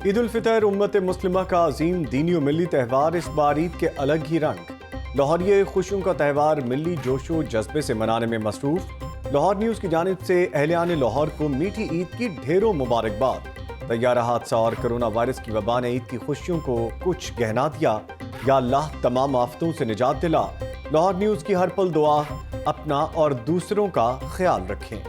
ईद उल फितर उम्मत मुस्लिमा का अजीम दीनी और मिली त्यौहार। इस बार ईद के अलग ही रंग। लाहौरिये खुशियों का त्यौहार मिली जोशो जज्बे से मनाने में मसरूफ। लाहौर न्यूज़ की जानिब से अहलियान लाहौर को मीठी ईद की ढेरों मुबारकबाद। तैयारा हादसा और कोरोना वायरस की वबा ने ईद की खुशियों को कुछ गहना दिया। या अल्लाह तमाम आफतों से निजात दिला। लाहौर न्यूज़ की हर पल दुआ, अपना और दूसरों का ख्याल रखें।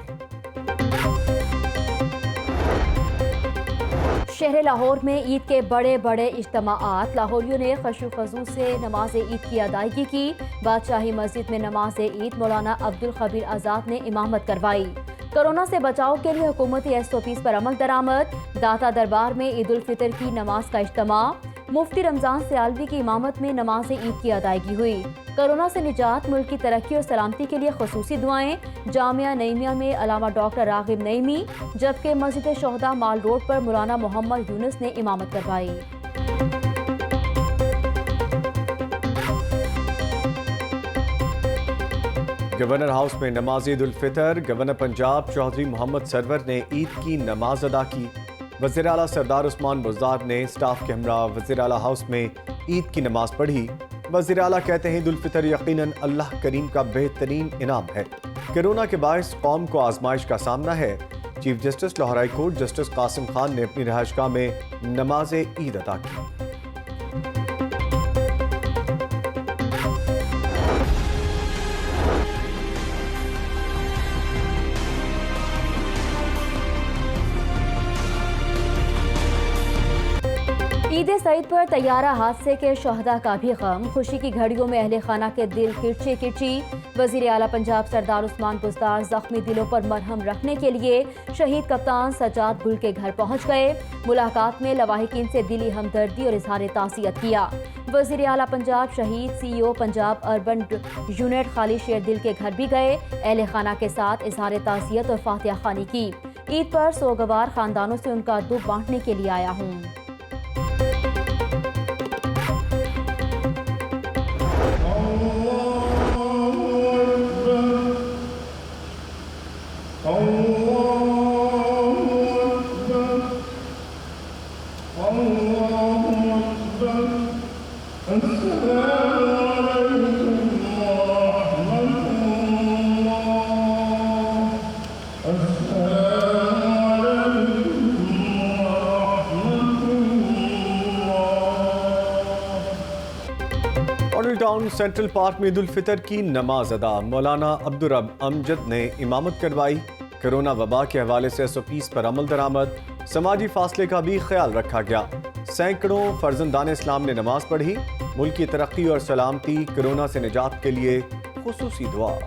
शहर लाहौर में ईद के बड़े बड़े इज्तिमाआत। लाहौरियों ने खशू खजू से नमाज ईद की अदायगी की। बादशाही मस्जिद में नमाज ईद मौलाना अब्दुल खबीर आज़ाद ने इमामत करवाई। कोरोना से बचाव के लिए हुकूमती SOPs पर अमल दरामद। दाता दरबार में ईद उल फितर की नमाज का इज्तिमा। मुफ्ती रमजान सियालवी की इमामत में नमाज ईद की अदायगी हुई। कोरोना से निजात, मुल्क की तरक्की और सलामती के लिए खसूसी दुआएं। जामिया नईमिया में अलामा डॉक्टर रागिब नईमी, जबकि मस्जिद शोहदा माल रोड पर मौलाना मोहम्मद यूनुस ने इमामत करवाई। गवर्नर हाउस में नमाज ईद उल फितर। गवर्नर पंजाब चौधरी मोहम्मद सरवर ने ईद की नमाज अदा की। वज़ीर आला सरदार उस्मान बुज़दार ने स्टाफ के हमरा वज़ीर आला हाउस में ईद की नमाज पढ़ी। वज़ीर आला कहते हैं ईद उल फितर यकीनन अल्लाह करीम का बेहतरीन इनाम है। कोरोना के बायस कौम को आजमाइश का सामना है। Chief justice Lahore high court justice Qasim Khan ने अपनी रिहाइशगाह में नमाज ईद अदा की। ईद सईद पर तैयारा हादसे के शहदा का भी गम। खुशी की घड़ियों में अहले खाना के दिल किरची किरची। वज़ीर आला पंजाब सरदार उस्मान बुज़दार जख्मी दिलों पर मरहम रखने के लिए शहीद कप्तान सज्जाद गुल के घर पहुंच गए। मुलाकात में लवाहिकीन से दिली हमदर्दी और इजहार ताज़ियत किया। वज़ीर आला पंजाब शहीद CEO Punjab urban unit Khalid शेर दिल के घर भी गए। अहले खाना के साथ इजहार ताज़ियत और फातिहा खानी की। ईद पर सोगवार खानदानों से उनका दुख बांटने के लिए आया हूँ। टाउन सेंट्रल पार्क में ईद उल फितर की नमाज अदा। मौलाना अब्दुल रब अमजद ने इमामत करवाई। कोरोना वबा के हवाले से SOPs पर अमल दरामद। समाजी फासले का भी ख्याल रखा गया। सैकड़ों फर्जंदान इस्लाम ने नमाज पढ़ी। मुल्क की तरक्की और सलामती, कोरोना से निजात के लिए खुसूसी दुआ।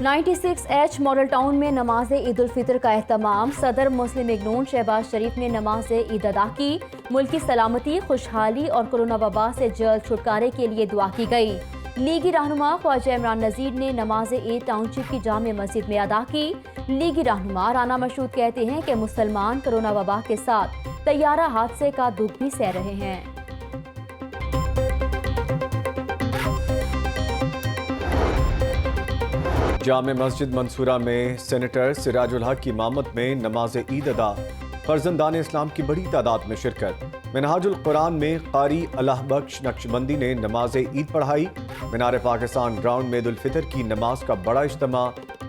नाइन्टी 96H मॉडल टाउन में नमाज ईद उल फितर का एहतमाम। सदर मुस्लिम लीग नून शहबाज शरीफ ने नमाज ईद अदा की। मुल्क की सलामती, खुशहाली और कोरोना वबा से जल्द छुटकारे के लिए दुआ की गई। लीगी रहनुमा ख्वाजा इमरान नज़ीर ने नमाज ईद टाउनशिप की जामिया मस्जिद में अदा की। लीगी रहनुमा राना मशहूद कहते हैं कि मुसलमान कोरोना वबा के साथ तैयारा हादसे का दुख भी सह रहे हैं। जामे मस्जिद मंसूरा में सेनेटर सिराजुल हक की इमामत में नमाज ईद अदा। फर्जंदान इस्लाम की बड़ी तादाद में शिरकत। मिनहाजुल कुरान में कारी अल्लाह बख्श नक्शबंदी ने नमाज ईद पढ़ाई। मीनार पाकिस्तान ग्राउंड में ईद उल फितर की नमाज का बड़ा इज्तिमा।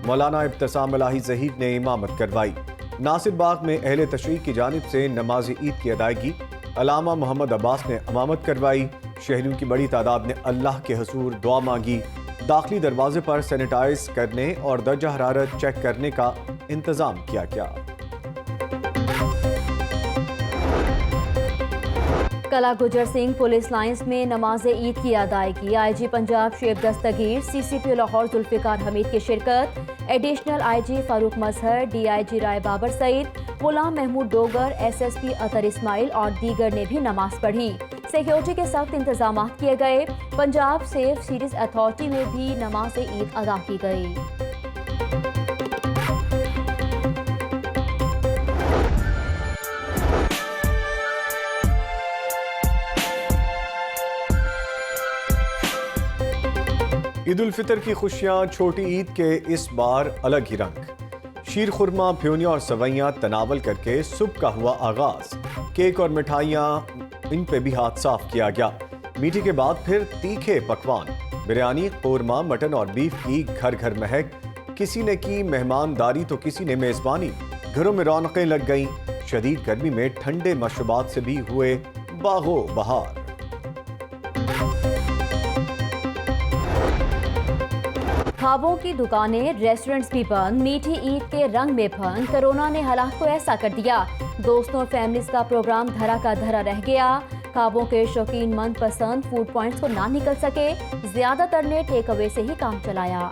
मौलाना इब्तिसाम इलाही ज़हीर ने इमामत करवाई। नासिर बाग में अहले तशरीह की जानिब से नमाज ईद की अदायगी। अलामा मोहम्मद अब्बास ने इमामत करवाई। शहरियों की बड़ी तादाद ने अल्लाह के हुजूर दुआ मांगी। दाखिली दरवाजे पर सैनिटाइज करने और दर्जा हरारत चेक करने का इंतजाम किया गया। कला गुजर सिंह पुलिस लाइंस में नमाज ईद की अदायगी। IG पंजाब शेब दस्तगीर, CCP लाहौर जुल्फिकार हमीद की शिरकत। एडिशनल IG फारूक मजहर, DIG राय बाबर सईद, गुलाम महमूद डोगर, SSP अतर इस्माइल और दीगर ने भी नमाज पढ़ी। सिक्योरिटी के सख्त इंतजाम किए गए। पंजाब सेफ सीरीज अथॉरिटी में भी नमाज ईद अदा की गई। ईद उल फितर की खुशियां, छोटी ईद के इस बार अलग ही रंग। शीर खुरमा, फ्योनिया और सवैयां तनावल करके सुबह का हुआ आगाज। केक और मिठाइयां, इन पे भी हाथ साफ किया गया। मीठी के बाद फिर तीखे पकवान, बिरयानी, कोरमा, मटन और बीफ की घर घर महक। किसी ने की मेहमानदारी तो किसी ने मेजबानी। घरों में रौनकें लग गईं। शदीद गर्मी में ठंडे मशरूबात से भी हुए बागो बहार। ख्वाबों की दुकानें, रेस्टोरेंट्स भी बंद। मीठी ईद के रंग में फन। कोरोना ने हालात को ऐसा कर दिया, दोस्तों और फैमिलीज का प्रोग्राम धरा का धरा रह गया। ख्वाबों के शौकीन मनपसंद फूड पॉइंट्स को ना निकल सके, ज्यादातर ने टेक अवे से ही काम चलाया।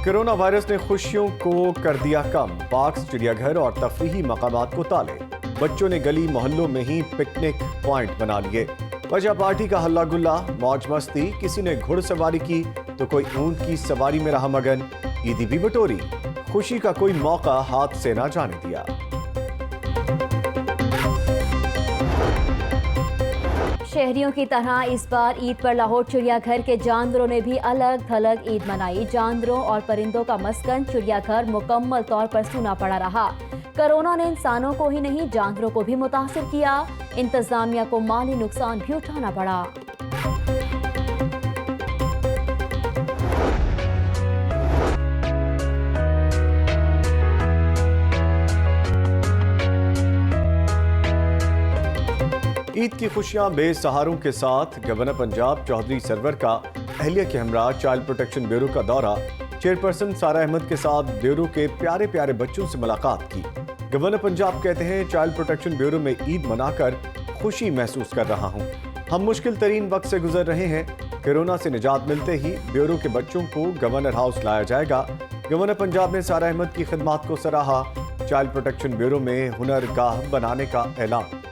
कोरोना वायरस ने खुशियों को कर दिया कम। पार्क्स, चिड़ियाघर और तफरीही मकामात को ताले। बच्चों ने गली मोहल्लों में ही पिकनिक पॉइंट बना लिए। वजह पार्टी का हल्ला गुल्ला, मौज मस्ती। किसी ने घुड़सवारी की तो कोई ऊंट की सवारी में रहा मगन। ईदी भी बटोरी, खुशी का कोई मौका हाथ से ना जाने दिया। शहरियों की तरह इस बार ईद पर लाहौर चिड़ियाघर के जानवरों ने भी अलग थलग ईद मनाई। जानवरों और परिंदों का मस्कन चिड़ियाघर मुकम्मल तौर पर सूना पड़ा रहा। कोरोना ने इंसानों को ही नहीं जानवरों को भी मुतासिर किया। इंतजामिया को माली नुकसान भी उठाना पड़ा। ईद की खुशियां बेसहारों के साथ। गवर्नर पंजाब चौधरी सरवर का अहलिया के हमरा चाइल्ड प्रोटेक्शन ब्यूरो का दौरा। चेयरपर्सन सारा अहमद के साथ ब्यूरो के प्यारे प्यारे बच्चों से मुलाकात की। गवर्नर पंजाब कहते हैं, चाइल्ड प्रोटेक्शन ब्यूरो में ईद मनाकर खुशी महसूस कर रहा हूं। हम मुश्किल तरीन वक्त से गुजर रहे हैं। कोरोना से निजात मिलते ही ब्यूरो के बच्चों को गवर्नर हाउस लाया जाएगा। गवर्नर पंजाब ने सारा अहमद की खिदमात को सराहा। चाइल्ड प्रोटेक्शन ब्यूरो में हुनरगाह बनाने का ऐलान।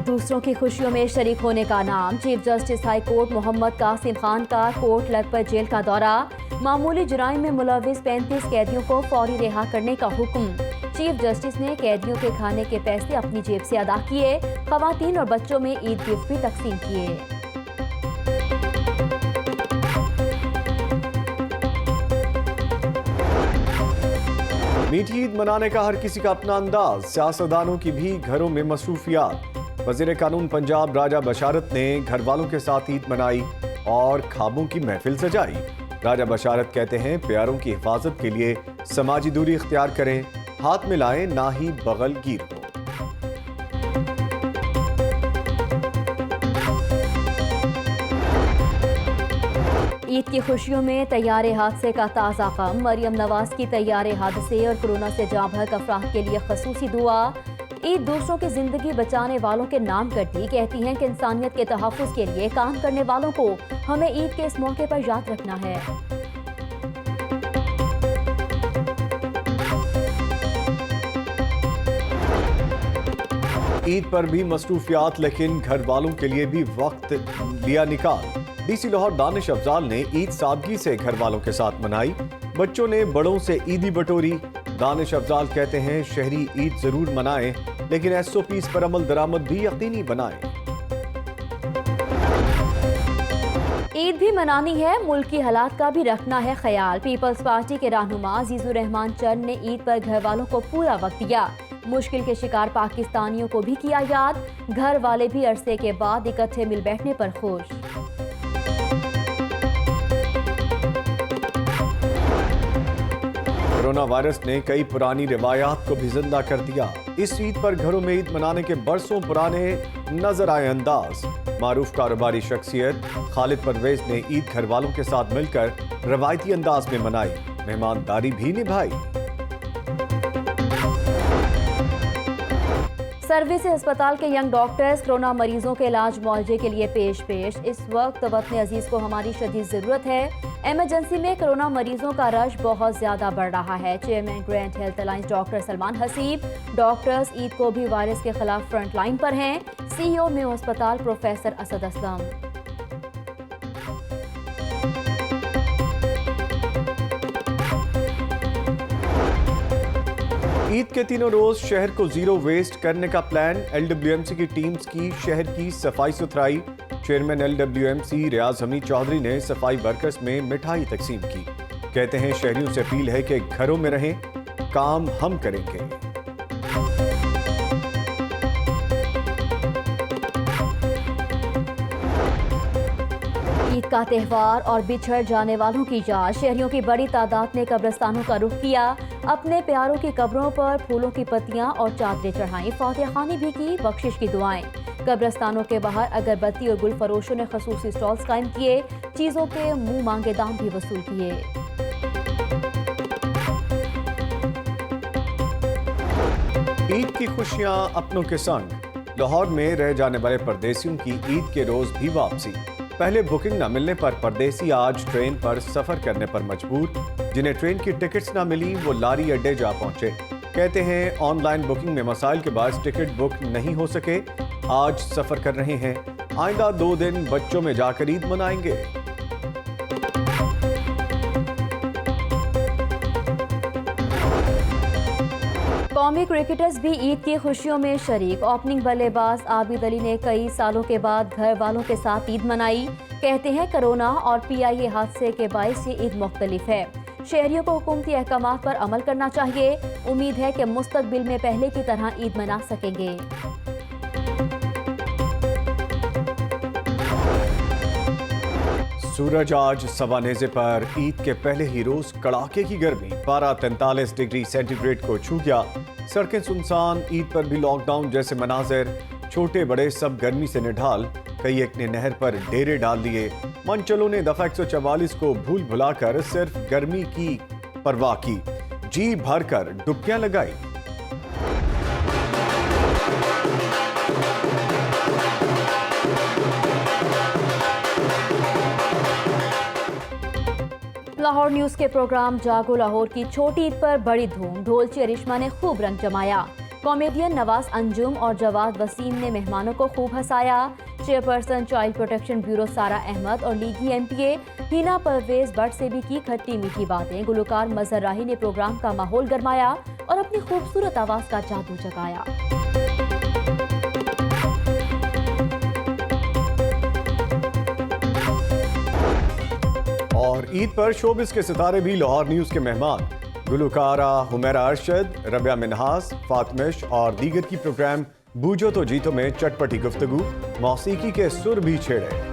दूसरों की खुशियों में शरीक होने का नाम। Chief justice high court Mohammad Qasim Khan का कोर्ट लखपत जेल का दौरा। मामूली जुराइम में मुलविस 35 कैदियों को फौरी रिहा करने का हुक्म। चीफ जस्टिस ने कैदियों के खाने के पैसे अपनी जेब से अदा किए। खवातीन और बच्चों में ईद गिफ्ट भी तकसीम किए। मीठी ईद मनाने का हर किसी का अपना अंदाज। सियासतदानों की भी घरों में मसरूफियात। वजीर कानून पंजाब राजा बशारत ने घर वालों के साथ ईद मनाई और ख्वाबों की महफिल सजाई। राजा बशारत कहते हैं, प्यारों की हिफाजत के लिए समाजी दूरी इख्तियार करें, हाथ मिलाएं, ना ही बगल गिर हो। ईद की खुशियों में तैयारे हादसे का ताज़ा गम। मरियम नवाज की तैयारे हादसे और कोरोना से जाँ बहक अफराद के लिए खसूसी दुआ। ईद दूसरों की जिंदगी बचाने वालों के नाम करती, कहती हैं कि इंसानियत के तहफ़्फ़ुज़ के लिए काम करने वालों को हमें ईद के इस मौके पर याद रखना है। ईद पर भी मसरूफियात, लेकिन घर वालों के लिए भी वक्त लिया निकाल। डीसी लाहौर दानिश अफजाल ने ईद सादगी से घर वालों के साथ मनाई। बच्चों ने बड़ों से ईदी बटोरी। दानिश अफजाल कहते हैं, शहरी ईद जरूर मनाएं, लेकिन SOPs पर अमल दरामद भी यकीनी बनाएं। ईद भी मनानी है, मुल्क की हालात का भी रखना है ख्याल। पीपल्स पार्टी के रहनुमा अजीजुर रहमान चंद ने ईद पर घर वालों को पूरा वक्त दिया। मुश्किल के शिकार पाकिस्तानियों को भी किया याद। घर वाले भी अरसे के बाद इकट्ठे मिल बैठने पर खुश। कोरोना वायरस ने कई पुरानी रिवायात को भी जिंदा कर दिया। इस ईद पर घरों में ईद मनाने के बरसों पुराने नजर आए अंदाज। मारूफ कारोबारी शख्सियत खालिद परवेज ने ईद घर वालों के साथ मिलकर रवायती अंदाज में मनाई, मेहमानदारी भी निभाई। सर्विस अस्पताल के यंग डॉक्टर्स कोरोना मरीजों के इलाज मुआवजे के लिए पेश। इस वक्त वतन अजीज को हमारी शदीद जरूरत है। इमरजेंसी में कोरोना मरीजों का रश बहुत ज्यादा बढ़ रहा है। Chairman grand health alliance doctor Salman Haseeb, doctors Eid को भी वायरस के खिलाफ फ्रंट लाइन पर हैं। CEO में अस्पताल प्रोफेसर असद असलम। ईद के तीनों रोज शहर को जीरो वेस्ट करने का प्लान। LWMC की टीम्स की शहर की सफाई सुथराई। चेयरमैन LWMC रियाज हमीद चौधरी ने सफाई वर्कर्स में मिठाई तकसीम की। कहते हैं शहरियों से अपील है कि घरों में रहें, काम हम करेंगे। ईद का त्यौहार और बिछड़ जाने वालों की याद। शहरियों की बड़ी तादाद ने कब्रिस्तानों का रुख किया। अपने प्यारों की कब्रों पर फूलों की पत्तियां और चादरें चढ़ाई। फातिहा खानी भी की, बख्शिश की दुआएं। कब्रिस्तानों के बाहर अगरबत्ती और गुल फरोशों ने खसूसी स्टॉल्स कायम किए। चीजों के मुंह मांगे दाम भी वसूल किए। ईद की खुशियां अपनों के संग। लाहौर में रह जाने वाले परदेसियों की ईद के रोज भी वापसी। पहले बुकिंग न मिलने पर परदेसी आज ट्रेन पर सफर करने पर मजबूर। जिन्हें ट्रेन की टिकट्स न मिली वो लारी अड्डे जा पहुंचे। कहते हैं ऑनलाइन बुकिंग में मसाइल के बाद टिकट बुक नहीं हो सके। आज सफर कर रहे हैं। आइंदा 2 दिन बच्चों में जाकर ईद मनाएंगे। कौमी क्रिकेटर्स भी ईद की खुशियों में शरीक। ओपनिंग बल्लेबाज आबिद अली ने कई सालों के बाद घर वालों के साथ ईद मनाई। कहते हैं कोरोना और PIA हादसे के बायस ये ईद मुख्तलिफ है। शहरियों को हुकूमती अहकामात पर अमल करना चाहिए। उम्मीद है कि मुस्तकबिल में पहले की तरह ईद मना सकेंगे। सूरज आज सवानेज़े पर। ईद के पहले ही रोज कड़ाके की गर्मी। पारा 43 डिग्री सेंटीग्रेड को छू गया। सड़कें सुनसान। ईद पर भी लॉकडाउन जैसे मनाजिर। छोटे बड़े सब गर्मी से निढाल। कई एक ने नहर पर डेरे डाल दिए। मनचलों ने दफा 144 को भूल भुलाकर सिर्फ गर्मी की परवाह की। जी भरकर डुबकियां लगाई। लाहौर न्यूज़ के प्रोग्राम जागो लाहौर की छोटी ईद पर बड़ी धूम। ढोल चरिश्मा ने खूब रंग जमाया। कॉमेडियन नवाज अंजुम और जवाद वसीम ने मेहमानों को खूब हंसाया। चेयरपर्सन चाइल्ड प्रोटेक्शन ब्यूरो सारा अहमद और लीगी MPA हिना परवेज भट्ट से भी की खट्टी मीठी बातें। गुलकार मजहर राही ने प्रोग्राम का माहौल गरमाया और अपनी खूबसूरत आवाज का जादू जगाया। और ईद पर शोबिस के सितारे भी लाहौर न्यूज के मेहमान। गुलकारा हुमैरा अरशद, रबिया मिन्हास, फातमिश और दीगर की प्रोग्राम बूझो तो जीतो में चटपटी गुफ्तगू, मौसीकी के सुर भी छेड़े।